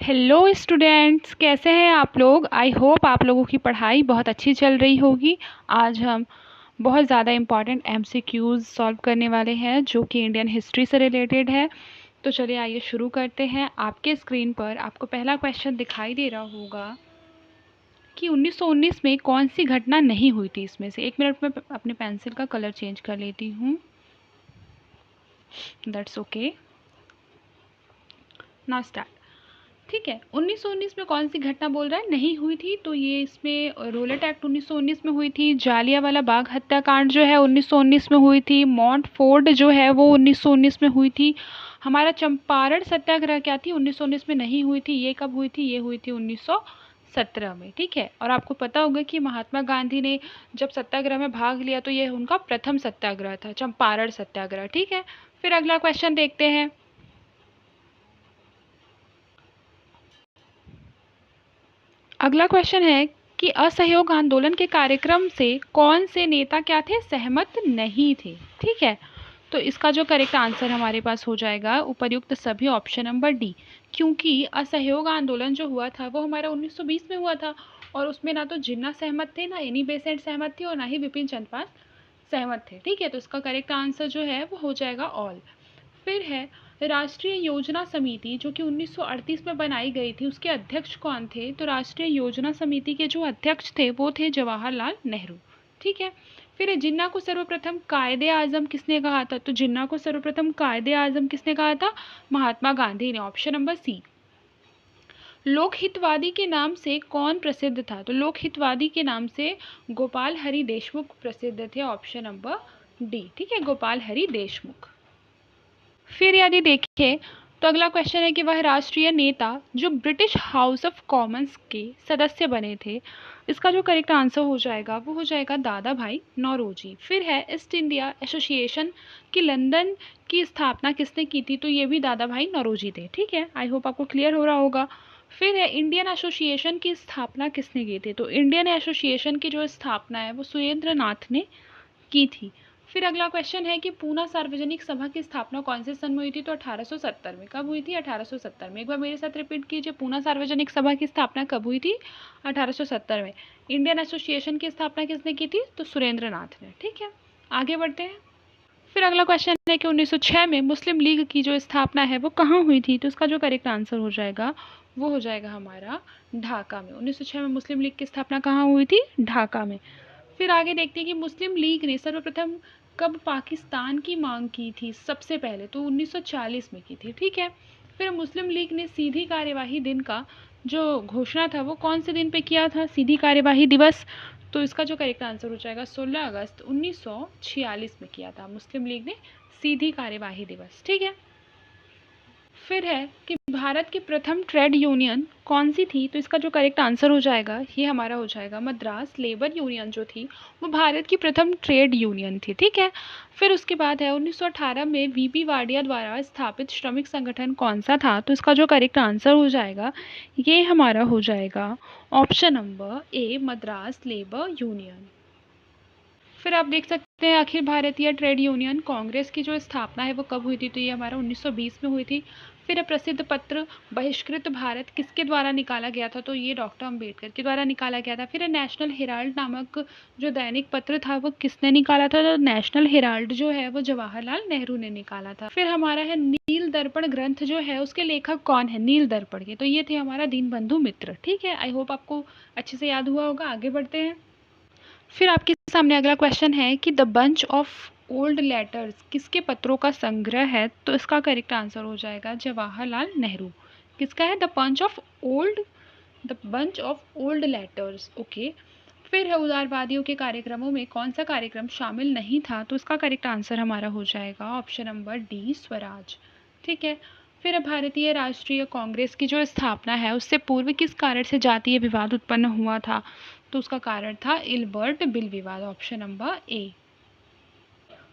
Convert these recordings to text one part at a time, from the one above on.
Hello students, कैसे हैं आप लोग। आई होप आप लोगों की पढ़ाई बहुत अच्छी चल रही होगी। आज हम बहुत ज़्यादा इम्पॉर्टेंट एमसीक्यूज़ सॉल्व करने वाले हैं जो कि इंडियन हिस्ट्री से रिलेटेड है। तो चलिए आइए शुरू करते हैं। आपके स्क्रीन पर आपको पहला क्वेश्चन दिखाई दे रहा होगा कि 1919 में कौन सी घटना नहीं हुई थी। इसमें से 1 मिनट में अपने पेंसिल का कलर चेंज कर लेती हूँ। That's okay. Now start. ठीक है, 1919 में कौन सी घटना बोल रहा है नहीं हुई थी, तो ये इसमें रोलेट एक्ट 1919 में हुई थी। जालियांवाला बाग हत्याकांड जो है 1919 में हुई थी। मॉन्टफोर्ड जो है वो 1919 में हुई थी। हमारा चंपारण सत्याग्रह क्या थी, 1919 में नहीं हुई थी। ये कब हुई थी, ये हुई थी 1917 में। ठीक है, और आपको पता होगा कि महात्मा गांधी ने जब सत्याग्रह में भाग लिया तो ये उनका प्रथम सत्याग्रह था, चंपारण सत्याग्रह। ठीक है, फिर अगला क्वेश्चन देखते हैं। अगला क्वेश्चन है कि असहयोग आंदोलन के कार्यक्रम से कौन से नेता क्या थे, सहमत नहीं थे। ठीक है, तो इसका जो करेक्ट आंसर हमारे पास हो जाएगा उपर्युक्त सभी, ऑप्शन नंबर डी। क्योंकि असहयोग आंदोलन जो हुआ था वो हमारा 1920 में हुआ था और उसमें ना तो जिन्ना सहमत थे, ना एनी बेसेंट सहमत थी और ना ही विपिन चंद्रपाल सहमत थे। ठीक है, तो इसका करेक्ट आंसर जो है वो हो जाएगा ऑल। फिर है राष्ट्रीय योजना समिति जो कि 1938 में बनाई गई थी, उसके अध्यक्ष कौन थे। तो राष्ट्रीय योजना समिति के जो अध्यक्ष थे वो थे जवाहरलाल नेहरू। ठीक है, फिर जिन्ना को सर्वप्रथम कायदे आजम किसने कहा था। तो जिन्ना को सर्वप्रथम कायदे आजम किसने कहा था, महात्मा गांधी ने, ऑप्शन नंबर सी। लोकहितवादी के नाम से कौन प्रसिद्ध था। तो लोकहितवादी के नाम से गोपाल हरि देशमुख प्रसिद्ध थे, ऑप्शन नंबर डी। ठीक है, गोपाल हरि देशमुख। फिर यदि देखें तो अगला क्वेश्चन है कि वह राष्ट्रीय नेता जो ब्रिटिश हाउस ऑफ कॉमन्स के सदस्य बने थे। इसका जो करेक्ट आंसर हो जाएगा वो हो जाएगा दादा भाई नौरोजी। फिर है ईस्ट इंडिया एसोसिएशन की लंदन की स्थापना किसने की थी। तो ये भी दादा भाई नौरोजी थे। ठीक है, आई होप आपको क्लियर हो रहा होगा। फिर है इंडियन एसोसिएशन की स्थापना किसने की थी। तो इंडियन एसोसिएशन की जो स्थापना है वो सुरेंद्र नाथ ने की थी। फिर अगला क्वेश्चन है कि पूना सार्वजनिक सभा की स्थापना कौन से सन में हुई थी। तो 1870 में। कब हुई थी, 1870 में। एक बार मेरे साथ रिपीट कीजिए, पूना सार्वजनिक सभा की स्थापना कब हुई थी, 1870 में। इंडियन एसोसिएशन की स्थापना किसने की थी, तो सुरेंद्र नाथ ने। ठीक है, आगे बढ़ते हैं। फिर अगला क्वेश्चन है कि 1906 में मुस्लिम लीग की जो स्थापना है वो कहाँ हुई थी। तो इसका जो करेक्ट आंसर हो जाएगा वो हो जाएगा हमारा ढाका में। 1906 में मुस्लिम लीग की स्थापना कहाँ हुई थी, ढाका में। फिर आगे देखते हैं कि मुस्लिम लीग ने सर्वप्रथम कब पाकिस्तान की मांग की थी सबसे पहले। तो 1940 में की थी। ठीक है, फिर मुस्लिम लीग ने सीधी कार्यवाही दिन का जो घोषणा था वो कौन से दिन पे किया था, सीधी कार्यवाही दिवस। तो इसका जो करेक्ट आंसर हो जाएगा 16 अगस्त 1946 में किया था मुस्लिम लीग ने सीधी कार्यवाही दिवस। ठीक है, फिर है कि भारत की प्रथम ट्रेड यूनियन कौन सी थी। तो इसका जो करेक्ट आंसर हो जाएगा ये हमारा हो जाएगा मद्रास लेबर यूनियन जो थी वो भारत की प्रथम ट्रेड यूनियन थी। ठीक है, फिर उसके बाद है 1918 में वीपी वाडिया द्वारा स्थापित श्रमिक संगठन कौन सा था। तो इसका जो करेक्ट आंसर हो जाएगा ये हमारा हो जाएगा ऑप्शन नंबर ए, मद्रास लेबर यूनियन। फिर आप देख सकते हैं अखिल भारतीय ट्रेड यूनियन कांग्रेस की जो स्थापना है वो कब हुई थी। तो ये हमारा 1920 में हुई थी। फिर प्रसिद्ध पत्र बहिष्कृत भारत किसके द्वारा निकाला गया था। तो ये डॉक्टर अंबेडकर के द्वारा निकाला गया था। फिर नेशनल हेराल्ड नामक जो दैनिक पत्र था वो किसने निकाला था। तो नेशनल हेराल्ड जो है वो जवाहरलाल नेहरू ने निकाला था। फिर हमारा है नील दर्पण ग्रंथ जो है उसके लेखक कौन है, नील दर्पण के। तो ये थे हमारा दीनबंधु मित्र। ठीक है, आई होप आपको अच्छे से याद हुआ होगा। आगे बढ़ते हैं। फिर आपके सामने अगला क्वेश्चन है कि the bunch of old letters किसके पत्रों का संग्रह है। तो इसका करेक्ट आंसर हो जाएगा जवाहरलाल नेहरू। किसका है, the bunch of old letters. Okay, फिर है उदारवादियों के कार्यक्रमों में कौन सा कार्यक्रम शामिल नहीं था। तो इसका करेक्ट आंसर हमारा हो जाएगा ऑप्शन नंबर डी, स्वराज। ठीक है, फिर भारतीय राष्ट्रीय कांग्रेस की जो स्थापना है उससे पूर्व किस कारण से जातीय विवाद उत्पन्न हुआ था। तो उसका कारण था इल्बर्ट बिल विवाद, ऑप्शन नंबर ए।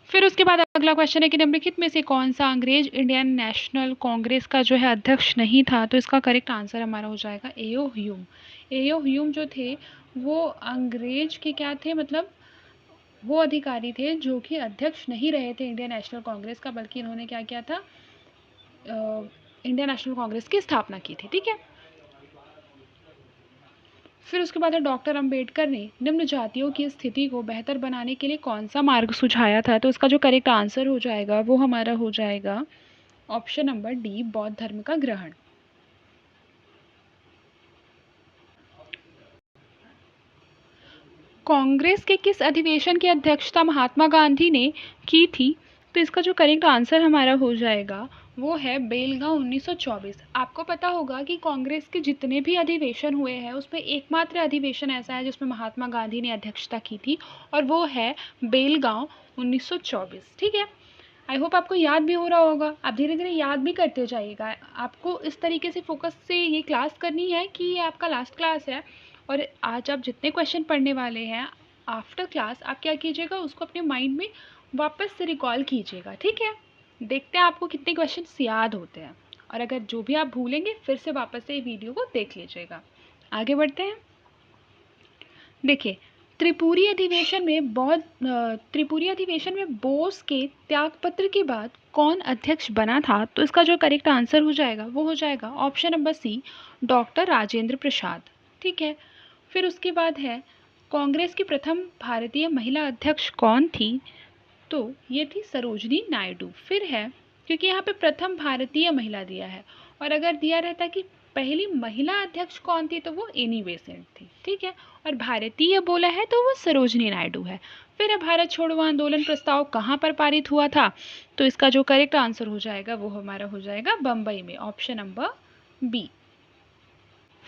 फिर उसके बाद अगला क्वेश्चन है कि निम्नलिखित में से कौन सा अंग्रेज इंडियन नेशनल कांग्रेस का जो है अध्यक्ष नहीं था। तो इसका करेक्ट आंसर हमारा हो जाएगा एओ ह्यूम। एओ ह्यूम जो थे वो अंग्रेज के क्या थे, मतलब वो अधिकारी थे जो कि अध्यक्ष नहीं रहे थे इंडियन नेशनल कांग्रेस का, बल्कि इन्होंने क्या किया था, इंडियन नेशनल कांग्रेस की स्थापना की थी। ठीक है, फिर उसके बाद है डॉक्टर अंबेडकर ने निम्न जातियों की स्थिति को बेहतर बनाने के लिए कौन सा मार्ग सुझाया था? तो इसका जो करेक्ट आंसर हो जाएगा वो हमारा हो जाएगा ऑप्शन नंबर डी, बौद्ध धर्म का ग्रहण। कांग्रेस के किस अधिवेशन की अध्यक्षता महात्मा गांधी ने की थी? तो इसका जो करेक्ट आंसर हमारा हो जाएगा वो है बेलगांव 1924। आपको पता होगा कि कांग्रेस के जितने भी अधिवेशन हुए हैं उसमें एकमात्र अधिवेशन ऐसा है जिसमें महात्मा गांधी ने अध्यक्षता की थी और वो है बेलगांव 1924। ठीक है, आई होप आपको याद भी हो रहा होगा। आप धीरे धीरे याद भी करते जाइएगा। आपको इस तरीके से फोकस से ये क्लास करनी है कि ये आपका लास्ट क्लास है और आज आप जितने क्वेश्चन पढ़ने वाले हैं आफ्टर क्लास आप क्या कीजिएगा, उसको अपने माइंड में वापस से रिकॉल कीजिएगा। ठीक है, देखते हैं आपको कितने क्वेश्चन याद होते हैं और अगर जो भी आप भूलेंगे फिर से वापस से वीडियो को देख लीजिएगा। आगे बढ़ते हैं। देखिए, त्रिपुरी अधिवेशन में बोस के त्यागपत्र के बाद कौन अध्यक्ष बना था? तो इसका जो करेक्ट आंसर हो जाएगा वो हो जाएगा option number C, doctor Rajendra Prasad. ठीक है, फिर उसके बाद है कांग्रेस की प्रथम भारतीय महिला अध्यक्ष कौन थी? तो ये थी सरोजनी नायडू। फिर है, क्योंकि यहाँ पे प्रथम भारतीय महिला दिया है और अगर दिया रहता कि पहली महिला अध्यक्ष कौन थी तो वो एनी बेसेंट थी। ठीक है, और भारतीय बोला है तो वो सरोजनी नायडू है। फिर है भारत छोड़ो आंदोलन प्रस्ताव कहाँ पर पारित हुआ था? तो इसका जो करेक्ट आंसर हो जाएगा वो हमारा हो जाएगा बम्बई में, ऑप्शन नंबर बी।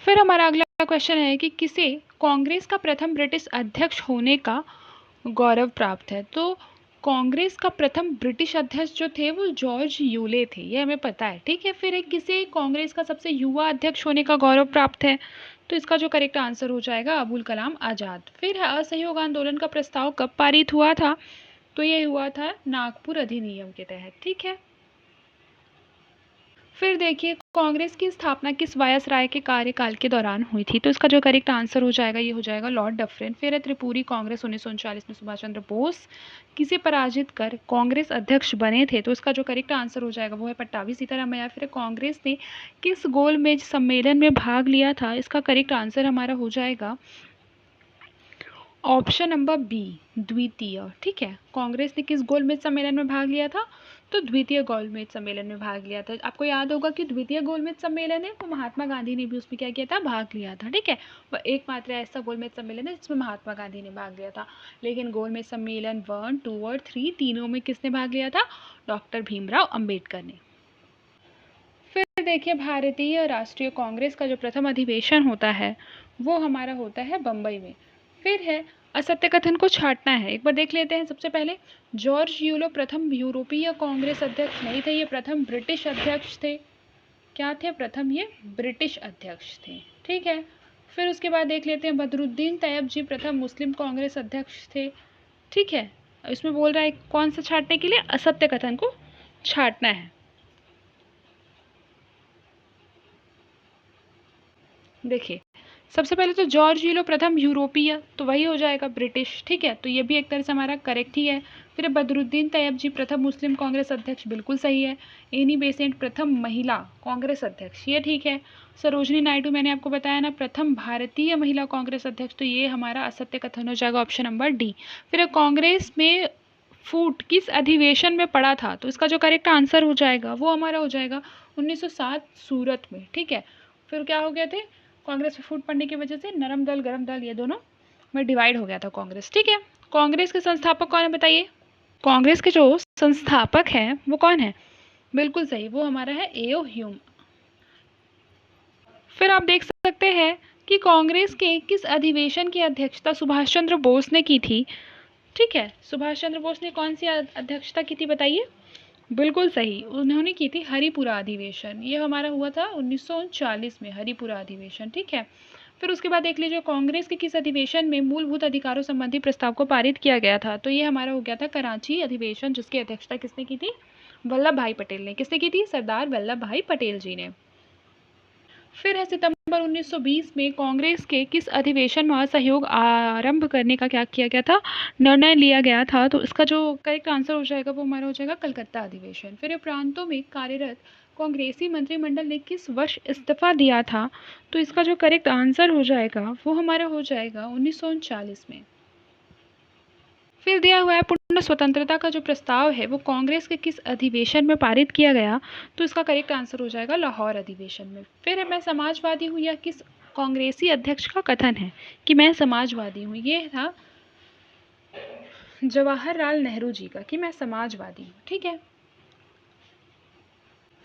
फिर हमारा अगला क्वेश्चन है कि किसे कांग्रेस का प्रथम ब्रिटिश अध्यक्ष होने का गौरव प्राप्त है? तो कांग्रेस का प्रथम ब्रिटिश अध्यक्ष जो थे वो जॉर्ज यूले थे, ये हमें पता है। ठीक है, फिर एक किसे कांग्रेस का सबसे युवा अध्यक्ष होने का गौरव प्राप्त है? तो इसका जो करेक्ट आंसर हो जाएगा अबुल कलाम आज़ाद। फिर है असहयोग आंदोलन का प्रस्ताव कब पारित हुआ था? तो ये हुआ था नागपुर अधिनियम के तहत। ठीक है, फिर देखिए कांग्रेस की स्थापना किस वायसराय के कार्यकाल के दौरान हुई थी? तो इसका जो करेक्ट आंसर हो जाएगा ये हो जाएगा लॉर्ड डफरिन। फिर है त्रिपुरी कांग्रेस 1939 में सुभाष चंद्र बोस किसे पराजित कर कांग्रेस अध्यक्ष बने थे? तो इसका जो करेक्ट आंसर हो जाएगा वो है पट्टाभी सीतारामैया। फिर कांग्रेस ने किस गोलमेज सम्मेलन में भाग लिया था? इसका करेक्ट आंसर हमारा हो जाएगा ऑप्शन नंबर बी, द्वितीय। ठीक है, कांग्रेस ने किस गोलमेज सम्मेलन में भाग लिया था? तो द्वितीय गोलमेज सम्मेलन में भाग लिया था। आपको याद होगा कि द्वितीय गोलमेज सम्मेलन है वो महात्मा गांधी ने भी उसमें क्या किया था, भाग लिया था। ठीक है, वह एकमात्र ऐसा गोलमेज सम्मेलन है जिसमें महात्मा गांधी ने भाग लिया था। लेकिन गोलमेज सम्मेलन 1, 2 और 3 तीनों में किसने भाग लिया था? डॉक्टर भीमराव अंबेडकर ने। फिर देखिए भारतीय राष्ट्रीय कांग्रेस का जो प्रथम अधिवेशन होता है वो हमारा होता है बम्बई में। फिर है असत्य कथन को छांटना है, एक बार देख लेते हैं। सबसे पहले जॉर्ज यूलो प्रथम यूरोपीय कांग्रेस अध्यक्ष नहीं थे, ये प्रथम ब्रिटिश अध्यक्ष थे। क्या थे? प्रथम ये ब्रिटिश अध्यक्ष थे। ठीक है, फिर उसके बाद देख लेते हैं बदरुद्दीन तैयब जी प्रथम मुस्लिम कांग्रेस अध्यक्ष थे। ठीक है, इसमें बोल रहा है कौन सा छांटने के लिए? असत्य कथन को छांटना है। देखिए सबसे पहले तो जॉर्ज यूलो प्रथम यूरोपीय, तो वही हो जाएगा ब्रिटिश। ठीक है, तो ये भी एक तरह से हमारा करेक्ट ही है। फिर बदरुद्दीन तैयब जी प्रथम मुस्लिम कांग्रेस अध्यक्ष, बिल्कुल सही है। एनी बेसेंट प्रथम महिला कांग्रेस अध्यक्ष, ये ठीक है। सरोजनी नायडू मैंने आपको बताया ना प्रथम भारतीय महिला कांग्रेस अध्यक्ष, तो ये हमारा असत्य कथन हो जाएगा, ऑप्शन नंबर डी। फिर कांग्रेस में फूट किस अधिवेशन में पड़ा था? तो इसका जो करेक्ट आंसर हो जाएगा वो हमारा हो जाएगा 1907 सूरत में। ठीक है, फिर क्या हो गए थे? कांग्रेस में फूट पड़ने की वजह से नरम दल गरम दल ये दोनों में डिवाइड हो गया था कांग्रेस। ठीक है, कांग्रेस के संस्थापक कौन है बताइए? कांग्रेस के जो संस्थापक हैं वो कौन है? बिल्कुल सही, वो हमारा है एओ ह्यूम। फिर आप देख सकते हैं कि कांग्रेस के किस अधिवेशन की अध्यक्षता सुभाष चंद्र बोस ने की थी? ठीक है, सुभाष चंद्र बोस ने कौन सी अध्यक्षता की थी बताइए? बिल्कुल सही, उन्होंने की थी हरिपुरा अधिवेशन। ये हमारा हुआ था 1939 में हरिपुरा अधिवेशन। ठीक है, फिर उसके बाद देख लीजिए कांग्रेस के किस अधिवेशन में मूलभूत अधिकारों संबंधी प्रस्ताव को पारित किया गया था? तो ये हमारा हो गया था कराची अधिवेशन, जिसकी अध्यक्षता किसने की थी? वल्लभ भाई पटेल ने। किसने की थी? सरदार वल्लभ भाई पटेल जी ने। फिर है सितंबर 1920 में कांग्रेस के किस अधिवेशन में असहयोग आरंभ करने का क्या किया गया था? निर्णय लिया गया था। तो इसका जो करेक्ट आंसर हो जाएगा वो हमारा हो जाएगा कलकत्ता अधिवेशन। फिर प्रांतों में कार्यरत कांग्रेसी मंत्रिमंडल ने किस वर्ष इस्तीफा दिया था? तो इसका जो करेक्ट आंसर हो जाएगा वो हमारा हो जाएगा 1939 में। फिर दिया हुआ है पूर्ण स्वतंत्रता का जो प्रस्ताव है वो कांग्रेस के किस अधिवेशन में पारित किया गया? तो इसका करेक्ट आंसर हो जाएगा लाहौर अधिवेशन में। फिर मैं समाजवादी हूँ, यह किस कांग्रेसी अध्यक्ष का कथन है कि मैं समाजवादी हूँ? ये था जवाहरलाल नेहरू जी का कि मैं समाजवादी हूँ। ठीक है।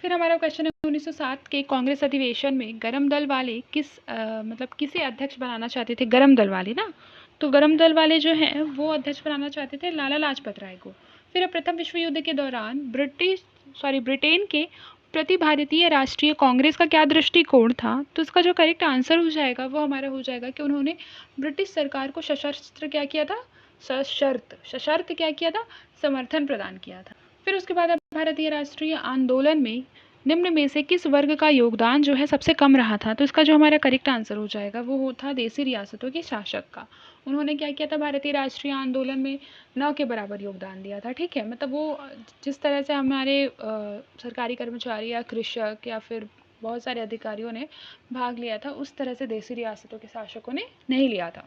फिर हमारा क्वेश्चन है 1907 के कांग्रेस अधिवेशन में गरम दल वाले किसे अध्यक्ष बनाना चाहते थे? गरम दल वाले ना, तो गरम दल वाले जो हैं वो अध्यक्ष बनाना चाहते थे लाला लाजपत राय को। फिर प्रथम विश्व युद्ध के दौरान ब्रिटेन के प्रति भारतीय राष्ट्रीय कांग्रेस का क्या दृष्टिकोण था? तो इसका जो करेक्ट आंसर हो जाएगा वो हमारा हो जाएगा कि उन्होंने ब्रिटिश सरकार को सशस्त्र क्या किया था? सशर्त क्या किया था? समर्थन प्रदान किया था। फिर उसके बाद भारतीय राष्ट्रीय आंदोलन में निम्न में से किस वर्ग का योगदान जो है सबसे कम रहा था? तो इसका जो हमारा करेक्ट आंसर हो जाएगा वो था देशी रियासतों के शासक का। उन्होंने क्या किया था? भारतीय राष्ट्रीय आंदोलन में 9 के बराबर योगदान दिया था। ठीक है, मतलब वो जिस तरह से हमारे सरकारी कर्मचारी या कृषक या फिर बहुत सारे अधिकारियों ने भाग लिया था, उस तरह से देशी रियासतों के शासकों ने नहीं लिया था।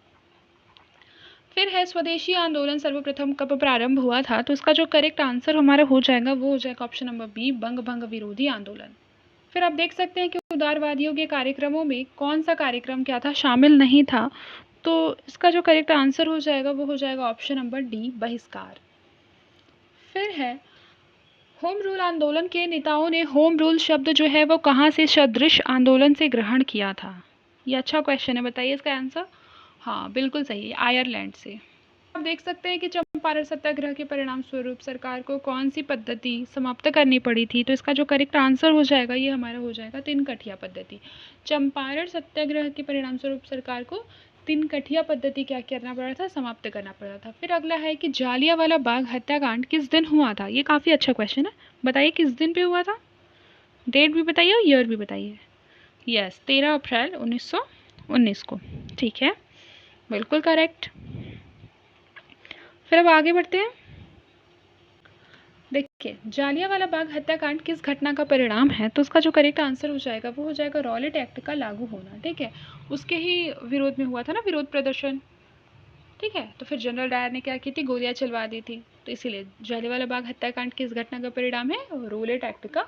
फिर है स्वदेशी आंदोलन सर्वप्रथम कब प्रारंभ हुआ था? तो इसका जो करेक्ट आंसर हमारा हो जाएगा वो हो जाएगा ऑप्शन नंबर बी, बंग भंग विरोधी आंदोलन। फिर आप देख सकते हैं कि उदारवादियों के कार्यक्रमों में कौन सा कार्यक्रम क्या था? शामिल नहीं था। तो इसका जो करेक्ट आंसर हो जाएगा वो हो जाएगा ऑप्शन नंबर डी, बहिष्कार। फिर है होम रूल आंदोलन के नेताओं ने होम रूल शब्द जो है वो कहाँ से सदृश आंदोलन से ग्रहण किया था? ये अच्छा क्वेश्चन है, बताइए इसका आंसर। हाँ बिल्कुल सही है, आयरलैंड से। आप देख सकते हैं कि चंपारण सत्याग्रह के परिणाम स्वरूप सरकार को कौन सी पद्धति समाप्त करनी पड़ी थी? तो इसका जो करेक्ट आंसर हो जाएगा ये हमारा हो जाएगा तिनकठिया पद्धति। चंपारण सत्याग्रह के परिणाम स्वरूप सरकार को तिनकठिया पद्धति क्या करना पड़ा था? समाप्त करना पड़ा था। फिर अगला है कि जालियांवाला बाग हत्याकांड किस दिन हुआ था? ये काफ़ी अच्छा क्वेश्चन है, बताइए किस दिन पे हुआ था? डेट भी बताइए और ईयर भी बताइए। यस, 13 अप्रैल 1919 को। ठीक है, बिल्कुल करेक्ट। फिर अब आगे बढ़ते हैं। देखिए, जालियांवाला बाग हत्याकांड किस घटना का परिणाम है? तो उसका जो करेक्ट आंसर हो जाएगा वो हो जाएगा रॉलेट एक्ट का लागू होना। ठीक है, उसके ही विरोध में हुआ था ना विरोध प्रदर्शन। ठीक है, तो फिर जनरल डायर ने क्या की थी? गोलियां चलवा दी थी। तो इसीलिए जालियांवाला बाग हत्याकांड किस घटना का परिणाम है? रॉलेट एक्ट का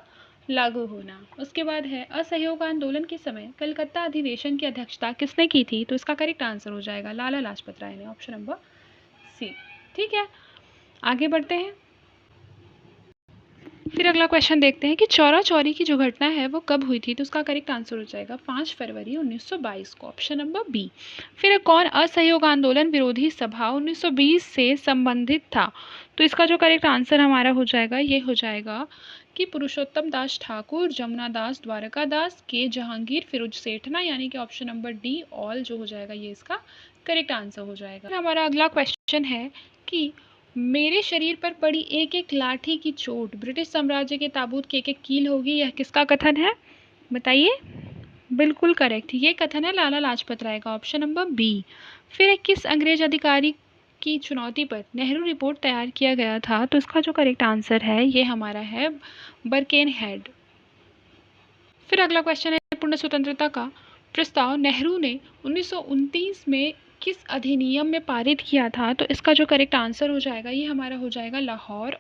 लागू होना। उसके बाद है असहयोग आंदोलन के समय कलकत्ता अधिवेशन की अध्यक्षता किसने की थी? तो इसका करेक्ट आंसर हो जाएगा लाला लाजपत राय ने, ऑप्शन नंबर सी। ठीक है, आगे बढ़ते हैं। फिर अगला क्वेश्चन देखते हैं कि चौरा चौरी की जो घटना है वो कब हुई थी? तो उसका करेक्ट आंसर हो जाएगा 5 फरवरी 1922 को, ऑप्शन नंबर बी। फिर कौन असहयोग आंदोलन विरोधी सभा 1920 से संबंधित था? तो इसका जो करेक्ट आंसर हमारा हो जाएगा ये हो जाएगा कि पुरुषोत्तम दास ठाकुर, जमुना दास, द्वारका दास, के जहांगीर, फिरोज सेठना, यानी कि ऑप्शन नंबर डी ऑल जो हो जाएगा ये इसका करेक्ट आंसर हो जाएगा। हमारा अगला क्वेश्चन है कि मेरे शरीर पर पड़ी एक एक लाठी की चोट ब्रिटिश साम्राज्य के ताबूत की एक एक कील होगी, यह किसका कथन है? बताइए। बिल्कुल करेक्ट, ये कथन है लाला लाजपत राय का, ऑप्शन नंबर बी। फिर किस अंग्रेज अधिकारी की चुनौती पर नेहरू रिपोर्ट तैयार किया गया था? तो इसका जो करेक्ट आंसर है ये हमारा है बर्केन हेड। फिर अगला क्वेश्चन है पूर्ण स्वतंत्रता का प्रस्ताव नेहरू ने 1929 में किस अधिनियम में पारित किया था? तो इसका जो करेक्ट आंसर हो जाएगा ये हमारा हो जाएगा लाहौर,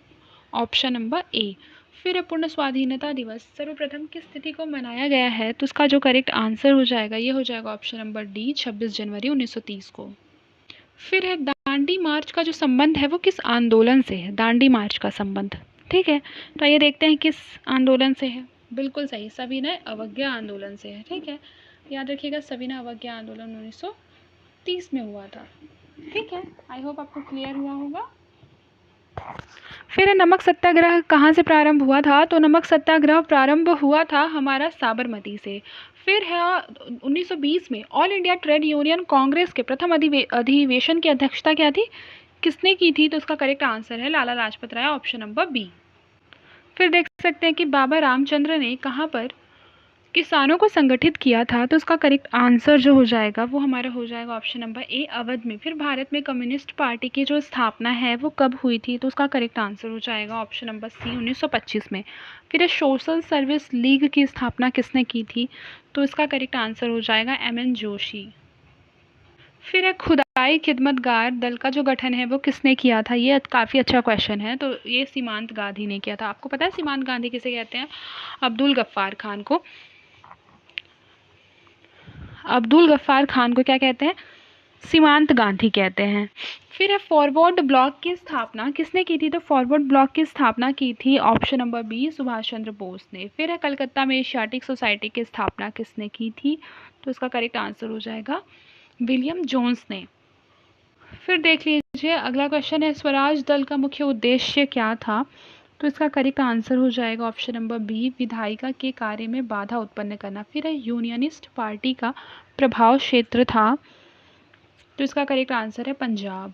ऑप्शन नंबर ए। फिर पूर्ण स्वाधीनता दिवस सर्वप्रथम किस तिथि को मनाया गया है? तो इसका जो करेक्ट आंसर हो जाएगा ये हो जाएगा ऑप्शन नंबर डी, 26 जनवरी 1930 को। फिर है दांडी मार्च का जो संबंध है वो किस आंदोलन से है? दांडी मार्च का संबंध। ठीक है, तो ये देखते हैं किस आंदोलन से है। बिल्कुल सही, सविनय अवज्ञा आंदोलन से है। ठीक है, याद रखिएगा सविनय अवज्ञा आंदोलन 1930 में हुआ था। ठीक है, आई होप आपको क्लियर हुआ होगा। फिर नमक सत्याग्रह कहाँ से प्रारंभ हुआ था? तो नमक सत्याग्रह प्रारंभ हुआ था हमारा साबरमती से। फिर है 1920 में all India trade union Congress के प्रथम अधिवेशन की अध्यक्षता क्या थी? किसने की थी? तो उसका करेक्ट आंसर है Lala Lajpat Rai, option number B. फिर देख सकते हैं कि बाबा रामचंद्र ने कहाँ पर किसानों को संगठित किया था, तो उसका करेक्ट आंसर जो हो जाएगा वो हमारा हो जाएगा ऑप्शन नंबर ए, अवध में। फिर भारत में कम्युनिस्ट पार्टी की जो स्थापना है वो कब हुई थी, तो उसका करेक्ट आंसर हो जाएगा ऑप्शन नंबर सी, 1925 में। फिर सोशल सर्विस लीग की स्थापना किसने की थी, तो इसका करेक्ट आंसर हो जाएगा एम.एन. जोशी। फिर है खुदाई खिदमतगार दल का जो गठन है वो किसने किया था, ये काफ़ी अच्छा क्वेश्चन है। तो ये सीमांत गांधी ने किया था। आपको पता है सीमांत गांधी किसे कहते हैं? अब्दुल गफ्फार खान को। अब्दुल गफ्फार खान को क्या कहते हैं? सीमांत गांधी कहते हैं। फिर है फॉरवर्ड ब्लॉक की स्थापना किसने की थी, तो फॉरवर्ड ब्लॉक की स्थापना की थी option number B, Subhash Chandra Bose ने। फिर है कलकत्ता में एशियाटिक सोसाइटी की स्थापना किसने की थी, तो इसका करेक्ट आंसर हो जाएगा विलियम जोन्स ने। फिर देख लीजिए अगला क्वेश्चन है, स्वराज दल का मुख्य उद्देश्य क्या था, तो इसका करेक्ट आंसर हो जाएगा ऑप्शन नंबर बी, विधायिका के कार्य में बाधा उत्पन्न करना। फिर है यूनियनिस्ट पार्टी का प्रभाव क्षेत्र था, तो इसका करेक्ट आंसर है पंजाब।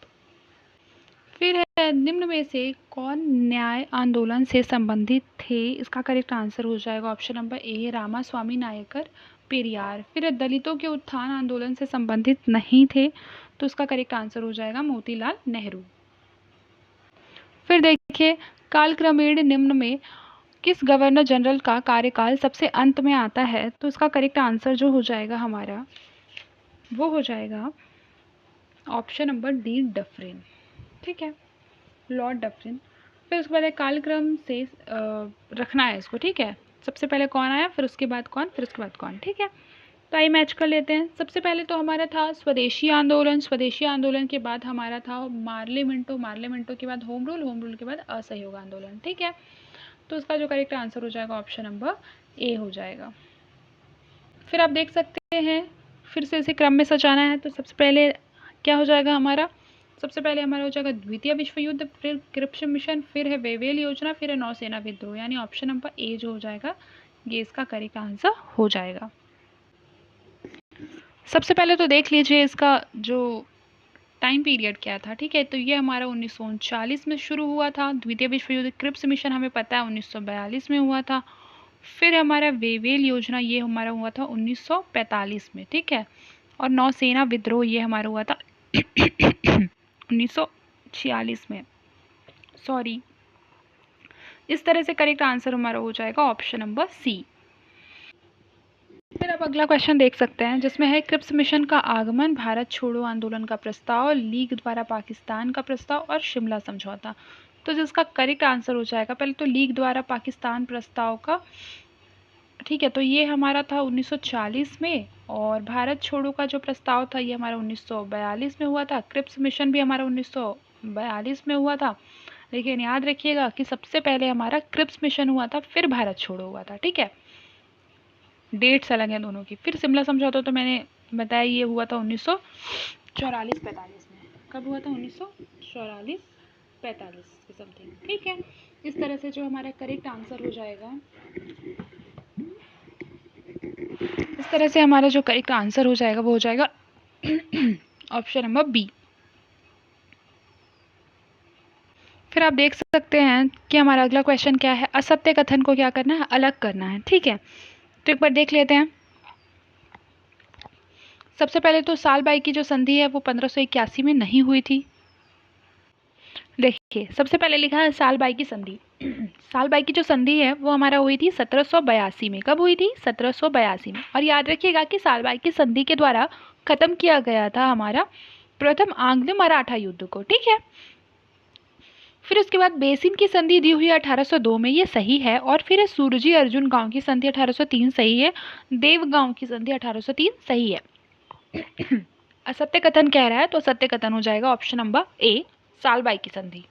फिर है निम्न में से कौन न्याय आंदोलन से संबंधित थे, इसका करेक्ट आंसर हो जाएगा option number A, Ramaswamy Naicker Periyar. फिर है दलितों के उत्थान आंदोलन से संबंधित नहीं थे, तो इसका करेक्ट आंसर हो जाएगा मोतीलाल नेहरू। फिर देखिए कालक्रमेण निम्न में किस गवर्नर जनरल का कार्यकाल सबसे अंत में आता है, तो इसका करेक्ट आंसर जो हो जाएगा हमारा वो हो जाएगा ऑप्शन नंबर डी, डफरिन। ठीक है, लॉर्ड डफरिन। फिर उसके बाद कालक्रम से रखना है इसको, ठीक है। सबसे पहले कौन आया, फिर उसके बाद कौन, फिर उसके बाद कौन, ठीक है। तो आइए मैच कर लेते हैं। सबसे पहले तो हमारा था स्वदेशी आंदोलन, स्वदेशी आंदोलन के बाद हमारा था मार्ले मिंटो, मार्ले मिंटो के बाद होम रूल, होम रूल के बाद असहयोग आंदोलन, ठीक है। तो उसका जो करेक्ट आंसर हो जाएगा ऑप्शन नंबर ए हो जाएगा। फिर आप देख सकते हैं फिर से इसे क्रम में सजाना है, तो सबसे पहले क्या हो जाएगा हमारा, सबसे पहले हमारा हो जाएगा द्वितीय विश्व युद्ध, फिर क्रिप्स मिशन, फिर है वेवेल योजना, फिर है नौसेना विद्रोह, यानी ऑप्शन नंबर ए जो हो जाएगा ये इसका करेक्ट आंसर हो जाएगा। सबसे पहले तो देख लीजिए इसका जो टाइम पीरियड क्या था, ठीक है। तो ये हमारा 1939 में शुरू हुआ था द्वितीय विश्व युद्ध। क्रिप्स मिशन हमें पता है 1942 में हुआ था। फिर हमारा वेवेल योजना ये हमारा हुआ था 1945 में, ठीक है। और नौसेना विद्रोह ये हमारा हुआ था 1946 में, सॉरी। इस तरह से करेक्ट आंसर हमारा हो जाएगा ऑप्शन नंबर सी। फिर आप अगला क्वेश्चन देख सकते हैं जिसमें है क्रिप्स मिशन का आगमन, भारत छोड़ो आंदोलन का प्रस्ताव, लीग द्वारा पाकिस्तान का प्रस्ताव और शिमला समझौता। तो जिसका करेक्ट आंसर हो जाएगा, पहले तो लीग द्वारा पाकिस्तान प्रस्ताव का, ठीक है। तो ये हमारा था 1940 में, और भारत छोड़ो का जो प्रस्ताव था ये हमारा 1942 में हुआ था। क्रिप्स मिशन भी हमारा 1942 में हुआ था। लेकिन याद रखिएगा कि सबसे पहले हमारा क्रिप्स मिशन हुआ था, फिर भारत छोड़ो हुआ था, ठीक है। डेट्स अलग हैं दोनों की। फिर शिमला समझौता तो मैंने बताया ये हुआ था 1944-45 में। कब हुआ था? 1944-45 के समथिंग, ठीक है। इस तरह से जो हमारा करेक्ट आंसर हो जाएगा, इस तरह से हमारा जो करेक्ट आंसर हो जाएगा वो हो जाएगा ऑप्शन नंबर बी। फिर आप देख सकते हैं कि हमारा अगला क्वेश्चन क्या है, असत्य कथन को क्या करना है, अलग करना है, ठीक है। तो एक बार देख लेते हैं। सबसे पहले तो सालबाई की जो संधि है वो 1581 में नहीं हुई थी। देखिए सबसे पहले लिखा है सालबाई की संधि। सालबाई की जो संधि है वो हमारा हुई थी 1782 में। कब हुई थी? 1782 में। और याद रखिएगा कि सालबाई की संधि के द्वारा खत्म किया गया था हमारा प्रथम आंग्ल मराठा युद्ध को, ठीक है। फिर उसके बाद बेसिन की संधि दी हुई 1802 में, ये सही है। और फिर सूरजी अर्जुन गांव की संधि 1803 सही है। देवगांव की संधि 1803 सही है। असत्य कथन कह रहा है तो सत्य कथन हो जाएगा ऑप्शन नंबर ए, सालबाई की संधि।